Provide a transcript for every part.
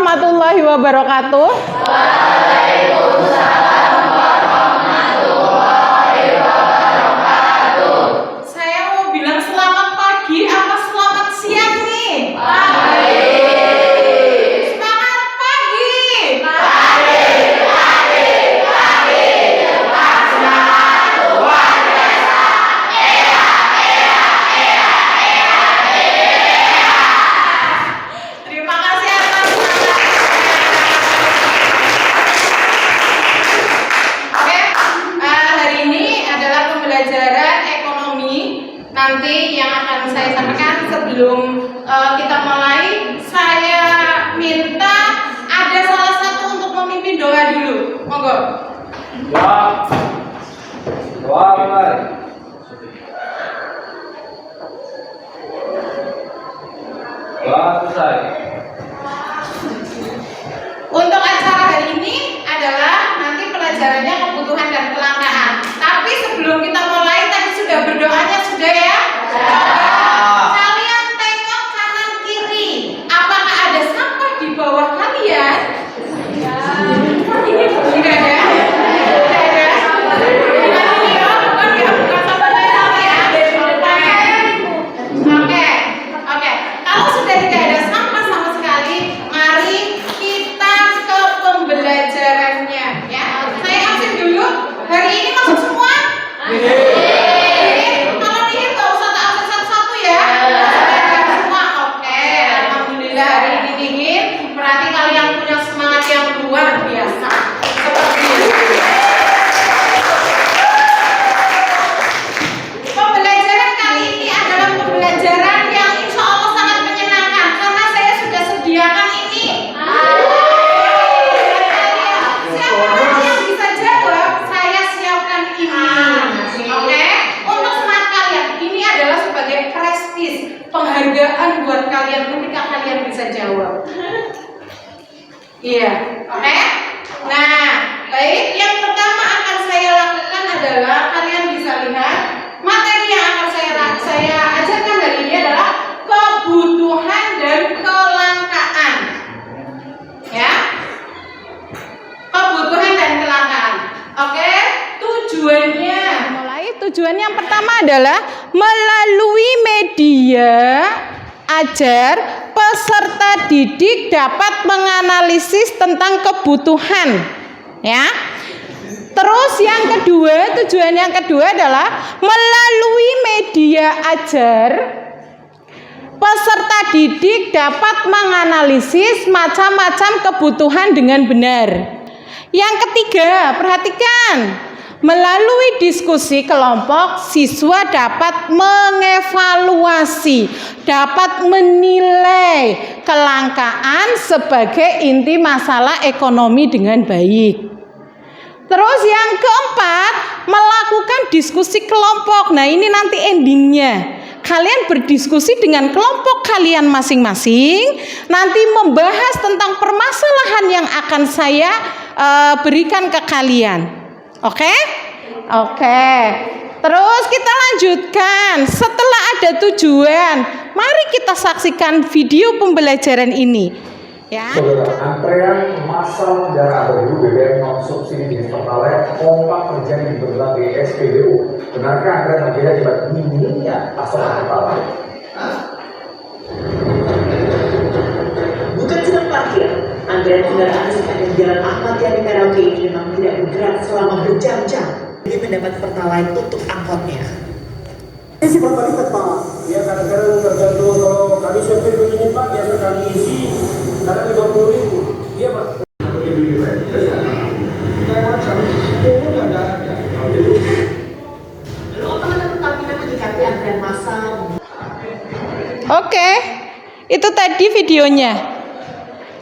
warahmatullahi wabarakatuh. Saya mau bilang selamat pagi apa selamat siang nih? Pagi. Semangat pagi. Pagi. Depan semangat luar biasa. Terima kasih atas Oke, hari ini adalah pembelajaran ekonomi. Nanti yang akan saya sampaikan sebelum kita mulai, saya minta ada salah satu untuk memimpin doa dulu. Monggo. Doa mulai. Doa selesai. Untuk acara hari ini adalah nanti pelajarannya kebutuhan dan kelangkaan. Tapi sebelum kita mulai, tadi sudah berdoanya sudah ya? Kalian tengok kanan kiri. Apakah ada sampah di bawah kalian? Tidak ada. Tidak ada. Bukan ini ya, bukan sampah daerah ya. Oke. Kalau sudah tidak ada sampah sama sekali, mari kita ke pembelajarannya ya. Saya absen dulu. Hari ini masuk semua? Kalau ini nggak usah tak absen satu-satu ya. Semua oke. Alhamdulillah hari ini dingin. Berarti kalian punya semangat yang luar biasa. Seperti itu. Pembelajaran kali ini adalah pembelajaran yang insya Allah sangat menyenangkan karena saya sudah sediakan ini. Siapa yang bisa jawab? Saya siapkan ini. Oke? Untuk semangat kalian, ini adalah sebagai prestis, penghargaan buat kalian ketika kalian bisa jawab. Iya, oke? Nah, baik. Yang pertama akan saya lakukan adalah kalian bisa lihat materi yang akan saya ajarkan hari ini adalah kebutuhan dan kelangkaan. Ya, kebutuhan dan kelangkaan. Oke, tujuannya. Tujuan yang pertama adalah melalui media ajar peserta didik dapat menganalisis tentang kebutuhan. Ya. Terus yang kedua, tujuan yang kedua adalah melalui media ajar peserta didik dapat menganalisis macam-macam kebutuhan dengan benar. Yang ketiga, perhatikan, melalui diskusi kelompok siswa dapat mengevaluasi, dapat menilai kelangkaan sebagai inti masalah ekonomi dengan baik. Terus yang keempat, melakukan diskusi kelompok. Nah, ini nanti endingnya. Kalian berdiskusi dengan kelompok kalian masing-masing. Nanti membahas tentang permasalahan yang akan saya berikan ke kalian. Oke? Oke. Terus kita lanjutkan. Setelah ada tujuan, mari kita saksikan video pembelajaran ini. Ya. Saudara, antrean massal kendaraan baru BBM non subsidi jenis Pertalite kompak terjadi di berbagai SPBU. Benarkah antrean terjadi akibat minimnya pasokan Pertalite? Bukan sedang parkir, antrean kendaraan di sepanjang Jalan Ahmad Yani Merauke ini memang tidak bergerak selama berjam-jam demi mendapat Pertalite untuk angkotnya. Isi berapa lipat Pak? Ya kadang-kadang tergantung, kalau kami sopir begini Pak, biasa kami isi kadang 50.000. Iya Pak. Oke, itu tadi videonya.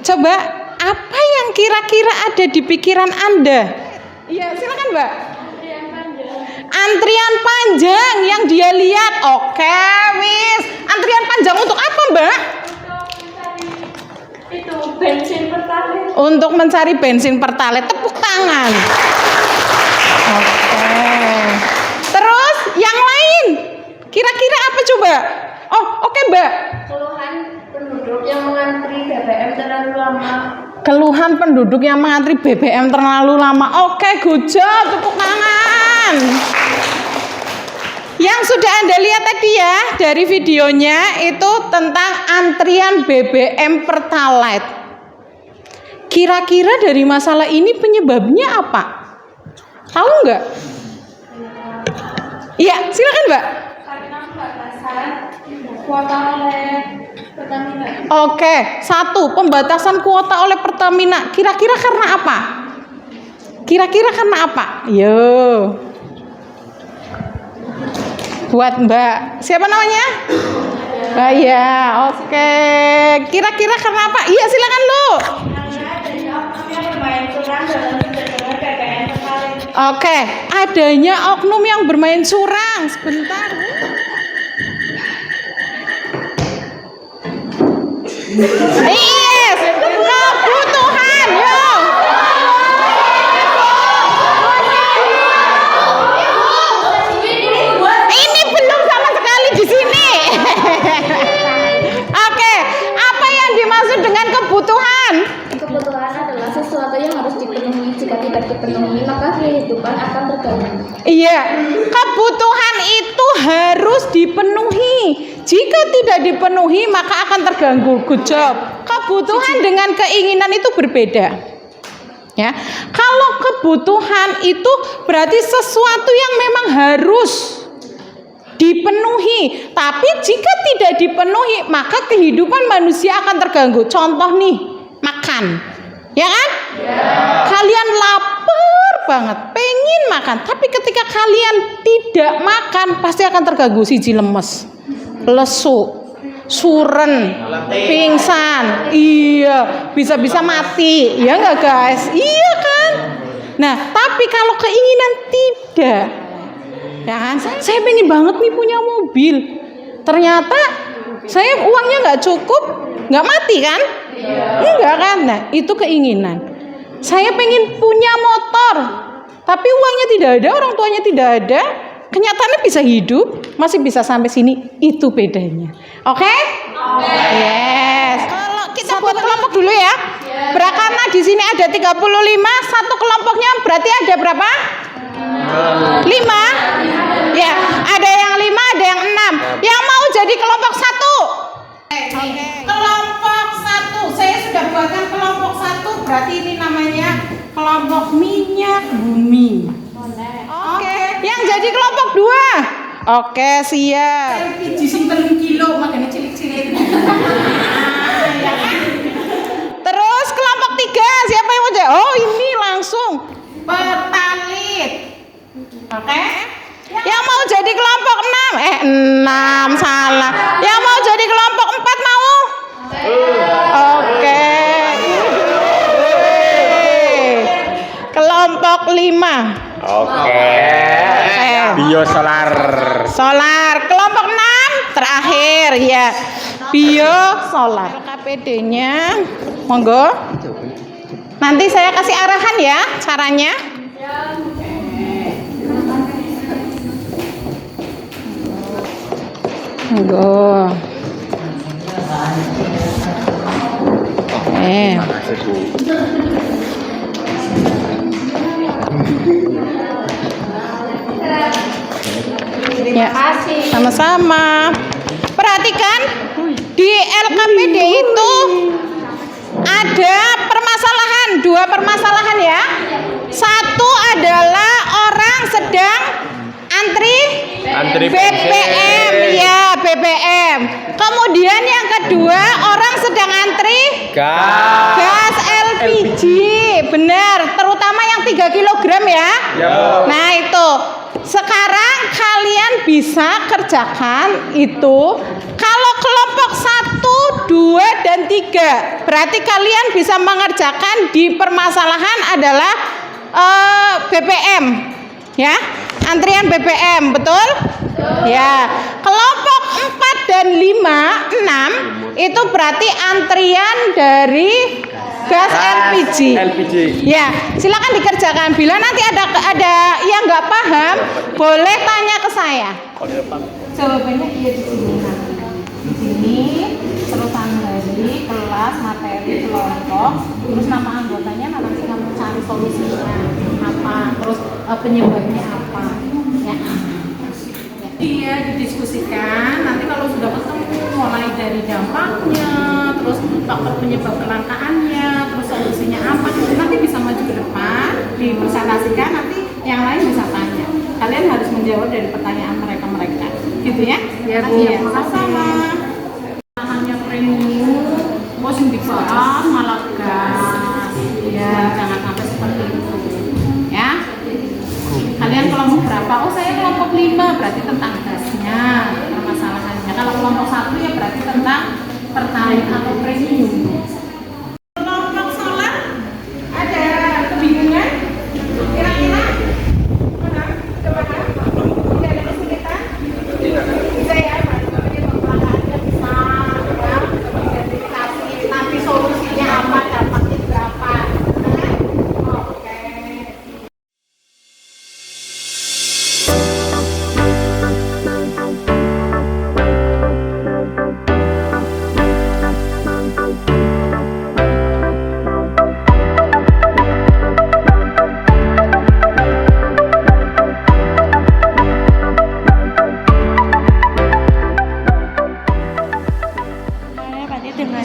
Coba, apa yang kira-kira ada di pikiran Anda? Iya, silakan Mbak. Antrian panjang yang dia lihat. Oke, wis. Antrian panjang untuk apa, Mbak? Itu bensin Pertalite. Untuk mencari bensin Pertalite. Tepuk tangan. Oke. Terus yang lain? Kira-kira apa coba? Oh, oke, Mbak. Keluhan penumpang penduduk yang mengantri BBM terlalu lama. Keluhan penduduk yang mengantri BBM terlalu lama. Oke, good job, tepuk tangan. Yang sudah Anda lihat tadi ya dari videonya itu tentang antrian BBM Pertalite. Kira-kira dari masalah ini penyebabnya apa? Tahu nggak? Iya, silakan Mbak. Karena pembatasan kuota oleh Pertamina. Oke, 1, pembatasan kuota oleh Pertamina. Kira-kira karena apa? Kira-kira karena apa? Yo. Buat Mbak. Siapa namanya? Mbak ya, oke. Kira-kira karena apa? Iya, silakan lu. Oke, adanya oknum yang bermain curang. Sebentar. Yes, kebutuhan, yo. Ini belum sama sekali di sini. Oke, apa yang dimaksud dengan kebutuhan? Kebutuhan adalah sesuatu yang harus dipenuhi. Jika tidak dipenuhi, maka kehidupan akan terganggu. Iya, kebutuhan itu harus dipenuhi. Jika tidak dipenuhi, maka akan terganggu. Good job. Kebutuhan dengan keinginan itu berbeda. Ya, kalau kebutuhan itu berarti sesuatu yang memang harus dipenuhi. Tapi jika tidak dipenuhi, maka kehidupan manusia akan terganggu. Contoh nih, makan. Ya kan? Kalian lapar banget, pengen makan. Tapi ketika kalian tidak makan, pasti akan terganggu. Siji lemes, lesu, suren, pingsan. Iya, bisa-bisa mati. Ya enggak guys? Iya kan? Nah, tapi kalau keinginan tidak, ya kan? Saya pengen banget nih punya mobil. Ternyata saya uangnya nggak cukup, nggak mati kan? Enggak kan? Nah, itu keinginan. Saya pengen punya motor, tapi uangnya tidak ada, orang tuanya tidak ada. Kenyataannya bisa hidup, masih bisa sampai sini. Itu bedanya. Oke? Yes. Kalau kita buat kelompok dulu ya. Karena di sini ada 35, satu kelompoknya berarti ada berapa? 5. Ya, ada yang 5, ada yang 6. Yang mau jadi kelompok 1. Kelompok 1. Saya sudah buatkan kelompok 1, berarti ini namanya kelompok minyak bumi. Oke, yang jadi kelompok 2. Oke, siap. LPG sing 3 kilo, makanya cilik-cilik. Terus kelompok 3, siapa yang mau jadi? Oh, ini langsung Pertalite. Oke. Yang mau jadi kelompok 6. 6 salah. Yang mau jadi kelompok 4 mau? Oke. Kelompok 5. Oke. Biosolar. Solar. Kelompok 6 terakhir ya. Biosolar. KPD-nya monggo. Nanti saya kasih arahan ya caranya. Monggo. Ya, sama-sama. Perhatikan di LKPD itu ada permasalahan, 2 permasalahan ya. Satu adalah orang sedang antri BBM ya, BBM. Kemudian yang kedua orang sedang antri gas LPG. Benar, terutama yang 3 kg ya. Nah, itu. Sekarang kalian bisa kerjakan itu kalau kelompok 1, 2, dan 3. Berarti kalian bisa mengerjakan di permasalahan adalah BBM. Ya, antrian BBM, betul? Ya. Kelompok 4 dan 5, 6 itu berarti antrian dari gas LPG. Ya, silakan dikerjakan. Bila nanti ada yang nggak paham, boleh tanya ke saya. Jawabannya iya di sini. Di sini terus tanggal. materi kelas, materi kelompok, terus nama anggotanya nanti kamu cari solusinya apa, terus penyebabnya apa, ya. Iya, didiskusikan. Nanti kalau sudah ketemu mulai dari dampaknya, terus faktor penyebab kelangkaannya, terus solusinya apa, nanti bisa maju ke depan, dipresentasikan, nanti yang lain bisa tanya. Kalian harus menjawab dari pertanyaan mereka, gitu ya? Ya Bu. Ya, sama-sama. Hanya premium, bos dibahas malah gas, ya jangan sampai seperti itu, ya. Kalian kelompok berapa? Oh saya kelompok 5, berarti tentang gasnya, permasalahannya. Kalau kelompok 1 ya berarti tentang pertalite atau premium. Kelompok solar ada kebingungan? Kira-kira? Benar? Coba tidak ada kesulitan? Bisa ya? Pelanggannya bisa, ya, identifikasi, nanti solusinya apa, dampaknya berapa. Oke.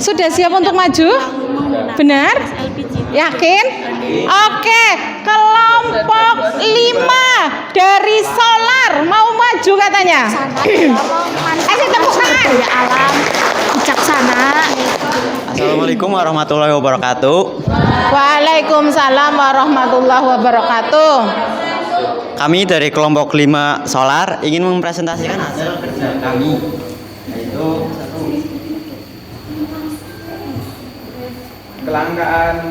Sudah siap untuk maju? Benar? Yakin? Oke, kelompok 5 dari solar mau maju katanya. Tepuk tangan. Alam bijaksana. Assalamualaikum warahmatullahi wabarakatuh. Waalaikumsalam warahmatullahi wabarakatuh. Kami dari kelompok 5 Solar ingin mempresentasikan hasil kerja kami, yaitu Kelangkaan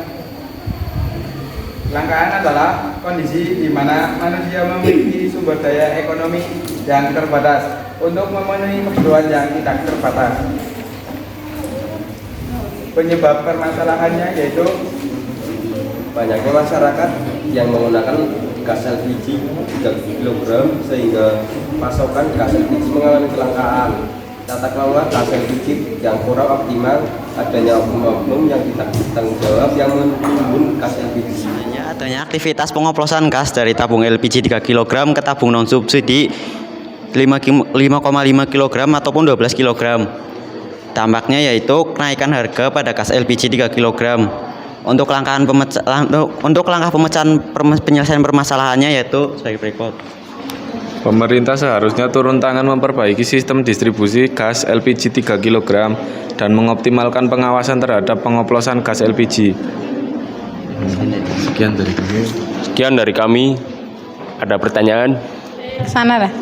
adalah kondisi di mana manusia memiliki sumber daya ekonomi yang terbatas untuk memenuhi kebutuhan yang tidak terbatas. Penyebab permasalahannya yaitu banyaknya masyarakat yang menggunakan gas LPG 3 kg sehingga pasokan gas LPG mengalami kelangkaan. Tata kelola gas LPG yang kurang optimal, adanya oknum-oknum yang tidak bertanggung jawab yang menimbun gas LPG. adanya aktivitas pengoplosan gas dari tabung LPG 3 kg ke tabung non subsidi 5,5 kg ataupun 12 kg. Dampaknya yaitu kenaikan harga pada gas LPG 3 kg. Untuk langkah penyelesaian permasalahannya yaitu sebagai berikut. Pemerintah seharusnya turun tangan memperbaiki sistem distribusi gas LPG 3 kg dan mengoptimalkan pengawasan terhadap pengoplosan gas LPG. Sekian dari kami. Ada pertanyaan? Sana dah.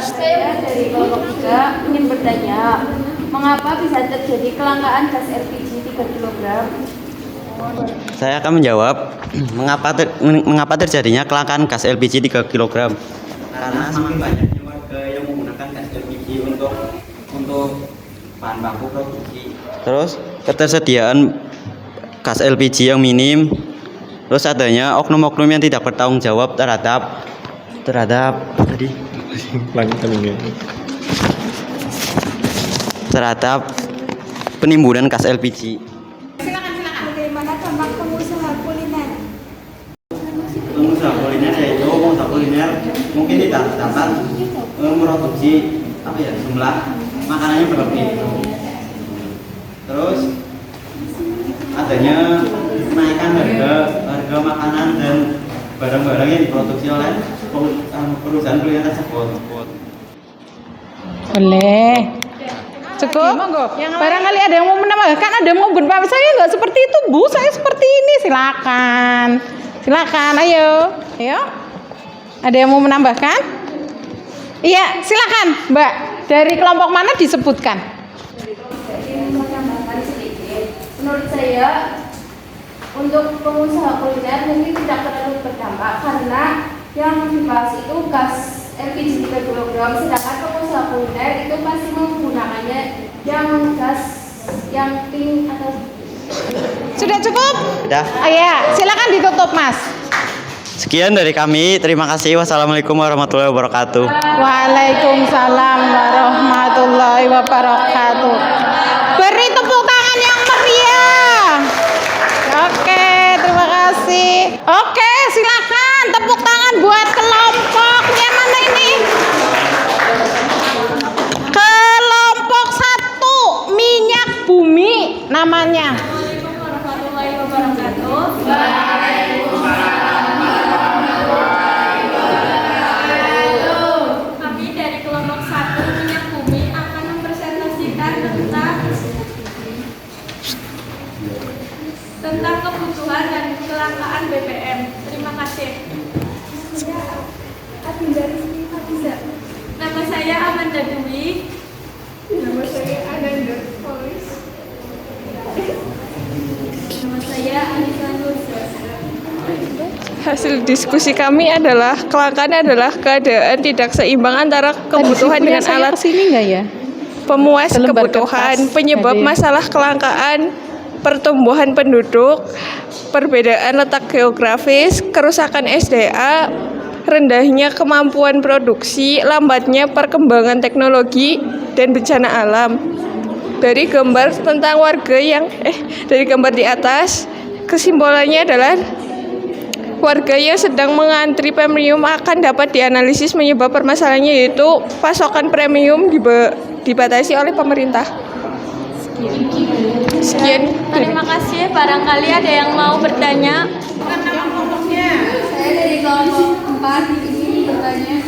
Saya dari kelompok 3 ingin bertanya, mengapa bisa terjadi kelangkaan gas LPG 3 kg? Saya akan menjawab mengapa terjadinya kelangkaan gas LPG 3 kg. Karena semakin banyaknya warga yang menggunakan gas LPG untuk bahan baku produksi. Terus ketersediaan gas LPG yang minim. Terus adanya oknum-oknum yang tidak bertanggung jawab terhadap penimbunan gas LPG. Bagaimana dampak pengusaha kuliner? Pengusaha kuliner yaitu pengusaha kuliner mungkin tidak dapat memproduksi jumlah makanannya berlebih. Terus adanya kenaikan harga makanan dan barang-barang yang diproduksi oleh perusahaan kuliner tersebut. Boleh. Cukup? Barangkali ada yang mau menambahkan, ada yang mau berpamit. Saya nggak seperti itu, Bu. Saya seperti ini. Silakan. Silakan, ayo. Ayo. Ada yang mau menambahkan? Iya, silakan, Mbak. Dari kelompok mana disebutkan? Menambahkan sedikit. Menurut saya, untuk pengusaha kuliner mungkin tidak terlalu berdampak karena yang dibahas itu gas LPG 3 kg, sedangkan pengusaha kuliner itu masih menggunakannya yang gas yang pink atau Sudah cukup? Sudah. Ya, silakan ditutup, Mas. Sekian dari kami. Terima kasih. Wassalamualaikum warahmatullahi wabarakatuh. Waalaikumsalam warahmatullahi wabarakatuh. Beri tepuk tangan yang Namanya. Assalamualaikum warahmatullahi wabarakatuh. Kami dari kelompok 1 Minyak Bumi akan mempresentasikan tentang kebutuhan dan kelangkaan BBM. Terima kasih. Nama saya Amanda Dwi. Nama saya Ananda Polis. Nama saya Anissa Nursa. Hasil diskusi kami adalah kelangkaan adalah keadaan tidak seimbang antara kebutuhan dengan alat pemuas kebutuhan, penyebab masalah kelangkaan, pertumbuhan penduduk, perbedaan letak geografis, kerusakan SDA, rendahnya kemampuan produksi, lambatnya perkembangan teknologi, dan bencana alam. Dari gambar tentang dari gambar di atas, kesimpulannya adalah warga yang sedang mengantri premium akan dapat dianalisis menyebab permasalahannya, yaitu pasokan premium dibatasi oleh pemerintah. Sekian. Terima kasih. Barangkali ada yang mau bertanya. Nama kelompoknya. Saya dari kelompok 4 ini bertanya.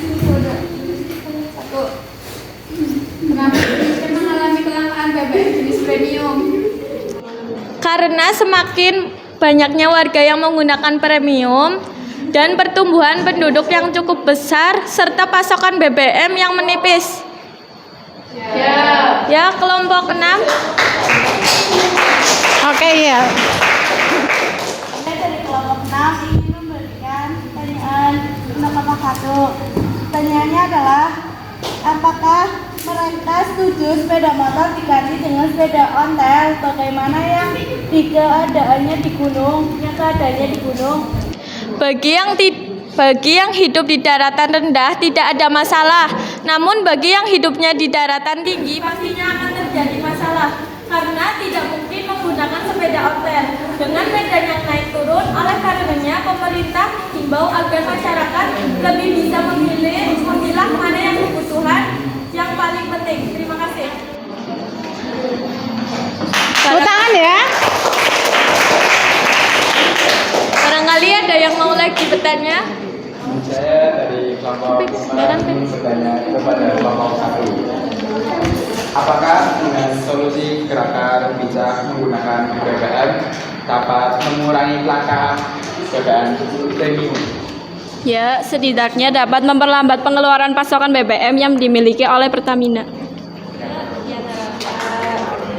Satu. Kenapa Indonesia mengalami kelangkaan BBM jenis premium? Karena semakin banyaknya warga yang menggunakan premium dan pertumbuhan penduduk yang cukup besar serta pasokan BBM yang menipis. Ya, kelompok 6. Oke, ya. Saya dari kelompok 6 ingin memberikan pertanyaan untuk kelompok 1. Pertanyaannya adalah, apakah mereka setuju sepeda motor diganti dengan sepeda ontel? Bagaimana yang keadaannya di gunung? Bagi yang hidup di daratan rendah tidak ada masalah. Namun bagi yang hidupnya di daratan tinggi pastinya akan terjadi masalah. Karena tidak mungkin menggunakan sepeda ontel dengan medan yang naik turun. Oleh karenanya pemerintah mengimbau agar masyarakat lebih bisa memilah mana yang kebutuhan yang paling penting. Terima kasih. Tepuk tangan ya. Barangkali ada yang mau lagi bertanya? Saya dari kelompok 4 bertanya kepada kelompok 1. Apakah dengan solusi gerakan bijak menggunakan BBM dapat mengurangi kelangkaan BBM premium? Ya, setidaknya dapat memperlambat pengeluaran pasokan BBM yang dimiliki oleh Pertamina.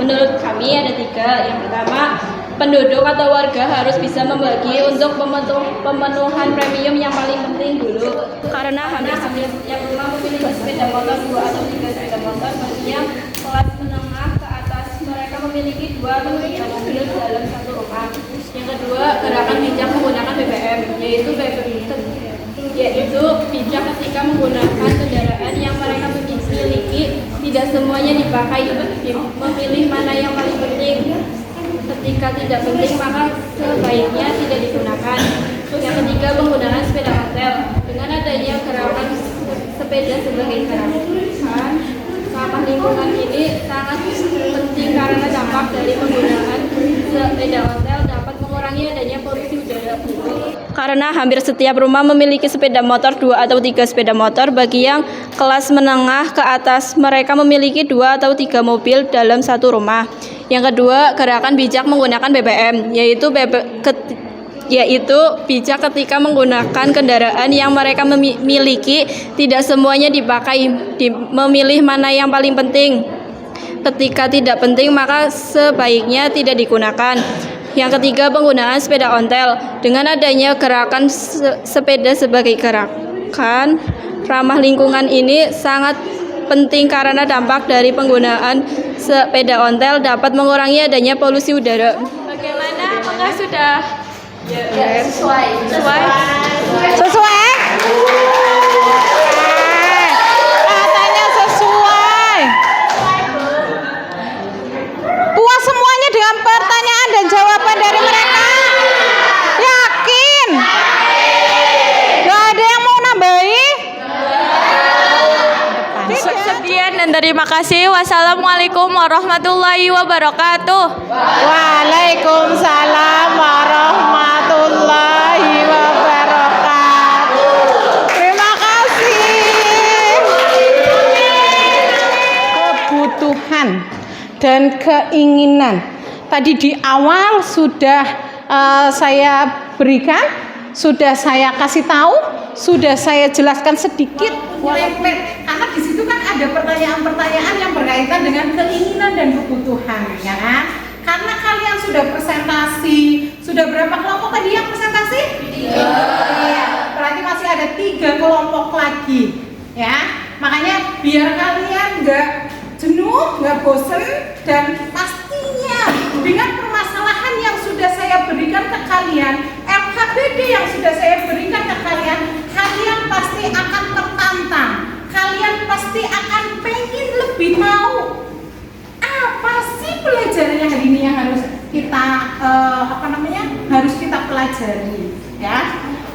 Menurut kami ada 3. Yang pertama, penduduk atau warga harus bisa membagi untuk pemenuhan premium yang paling penting dulu. Karena hampir setiap rumah memiliki sepeda motor 2 atau 3 sepeda motor. Bagi yang kelas menengah ke atas, mereka memiliki 2 atau 3 mobil dalam satu rumah. Yang kedua, gerakan bijak menggunakan BBM, yaitu bijak ketika menggunakan kendaraan yang mereka miliki, tidak semuanya dipakai, memilih mana yang paling penting. Ketika tidak penting maka sebaiknya tidak digunakan. Yang ketiga, penggunaan sepeda ontel. Dengan adanya gerakan sepeda sebagai gerakan ramah lingkungan ini sangat penting karena dampak dari penggunaan sepeda ontel dapat mengurangi adanya polusi udara. Karena hampir setiap rumah memiliki sepeda motor 2 atau 3 sepeda motor. Bagi yang kelas menengah ke atas, mereka memiliki 2 atau 3 mobil dalam satu rumah. Yang kedua, gerakan bijak menggunakan BBM, yaitu bijak ketika menggunakan kendaraan yang mereka miliki, tidak semuanya dipakai, memilih mana yang paling penting. Ketika tidak penting maka sebaiknya tidak digunakan. Yang ketiga, penggunaan sepeda ontel. Dengan adanya gerakan sepeda sebagai gerakan ramah lingkungan ini sangat penting karena dampak dari penggunaan sepeda ontel dapat mengurangi adanya polusi udara. Bagaimana? Apakah sudah sesuai? Katanya sesuai. Puas semuanya dengan pertanyaan dan jawaban dari mereka? Yakin? Gak ada yang mau nambahi? Sekian dan Sekian, terima kasih. Wassalamualaikum warahmatullahi wabarakatuh. Waalaikumsalam warahmatullahi wabarakatuh. Terima kasih. Kebutuhan dan keinginan. Tadi di awal sudah saya berikan, sudah saya kasih tahu, sudah saya jelaskan sedikit. Karena di situ kan ada pertanyaan-pertanyaan yang berkaitan dengan keinginan dan kebutuhan, ya kan? Karena kalian sudah presentasi, sudah berapa kelompok tadi yang presentasi? 3. Berarti masih ada 3 kelompok lagi, ya. Makanya biar kalian nggak jenuh, nggak bosen, dan pastinya dengan permasalahan yang sudah saya berikan ke kalian, LKPD yang sudah saya berikan ke kalian, kalian pasti akan tertantang, kalian pasti akan pengen lebih tahu apa sih pelajarannya hari ini yang harus kita harus kita pelajari, ya.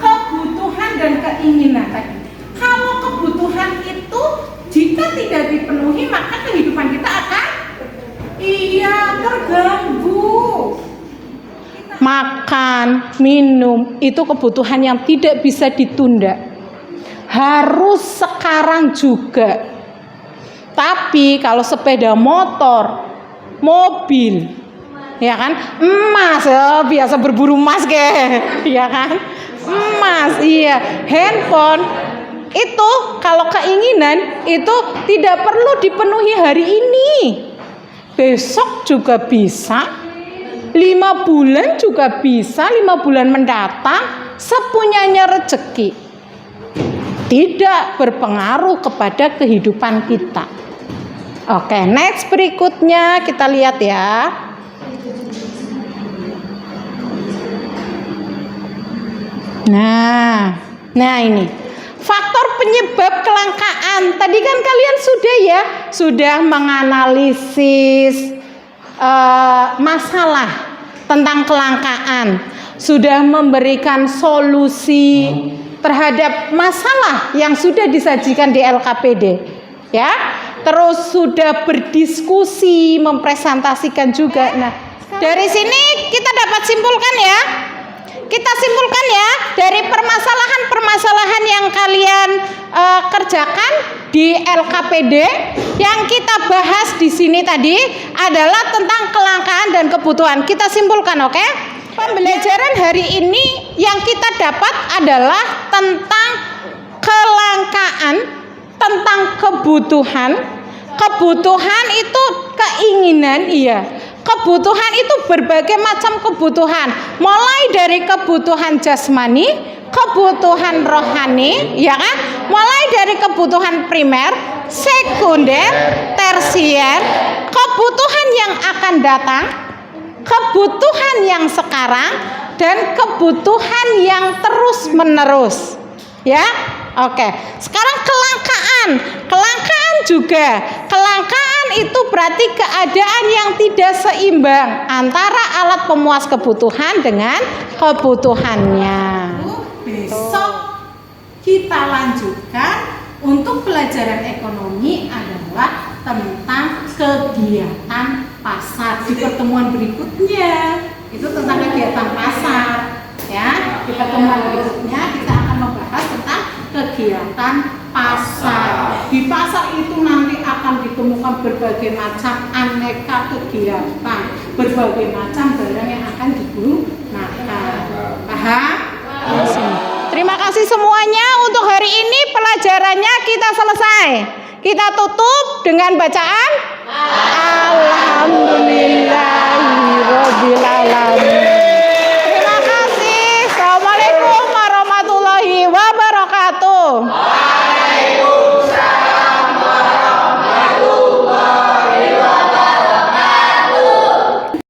Kebutuhan dan keinginan tadi. Kalau kebutuhan itu jika tidak dipenuhi, maka kehidupan kita akan terganggu. Makan, minum itu kebutuhan yang tidak bisa ditunda. Harus sekarang juga. Tapi kalau sepeda motor, mobil, ya kan, emas, ya, biasa berburu emas ya kan, emas, iya, handphone, itu kalau keinginan itu tidak perlu dipenuhi hari ini, besok juga bisa, 5 bulan juga bisa, 5 bulan mendatang, sepunyanya rezeki, tidak berpengaruh kepada kehidupan kita. Oke, next berikutnya kita lihat ya. Nah ini faktor penyebab kelangkaan. Tadi kan kalian sudah menganalisis masalah tentang kelangkaan, sudah memberikan solusi terhadap masalah yang sudah disajikan di LKPD, ya. Terus sudah berdiskusi, mempresentasikan juga. Nah, dari sini kita dapat simpulkan ya. Kita simpulkan ya, dari permasalahan-permasalahan yang kalian kerjakan di LKPD, yang kita bahas di sini tadi adalah tentang kelangkaan dan kebutuhan. Kita simpulkan, oke? Pembelajaran hari ini yang kita dapat adalah tentang kelangkaan, tentang kebutuhan. Kebutuhan itu keinginan, iya. Kebutuhan itu berbagai macam kebutuhan, mulai dari kebutuhan jasmani, kebutuhan rohani, ya kan? Mulai dari kebutuhan primer, sekunder, tersier, kebutuhan yang akan datang, kebutuhan yang sekarang, dan kebutuhan yang terus-menerus. Ya, oke. Sekarang kelangkaan juga. Kelangkaan itu berarti keadaan yang tidak seimbang antara alat pemuas kebutuhan dengan kebutuhannya. Besok kita lanjutkan untuk pelajaran ekonomi adalah tentang kegiatan pasar. Di pertemuan berikutnya itu tentang kegiatan pasar, ya. Di pertemuan berikutnya kita akan membahas tentang kegiatan pasar. Di pasar itu nanti akan ditemukan berbagai macam aneka kegiatan, berbagai macam barang yang akan digunakan. Paham? Terima kasih semuanya. Untuk hari ini pelajarannya kita selesai. Kita tutup dengan bacaan Alhamdulillahirobbilalamin.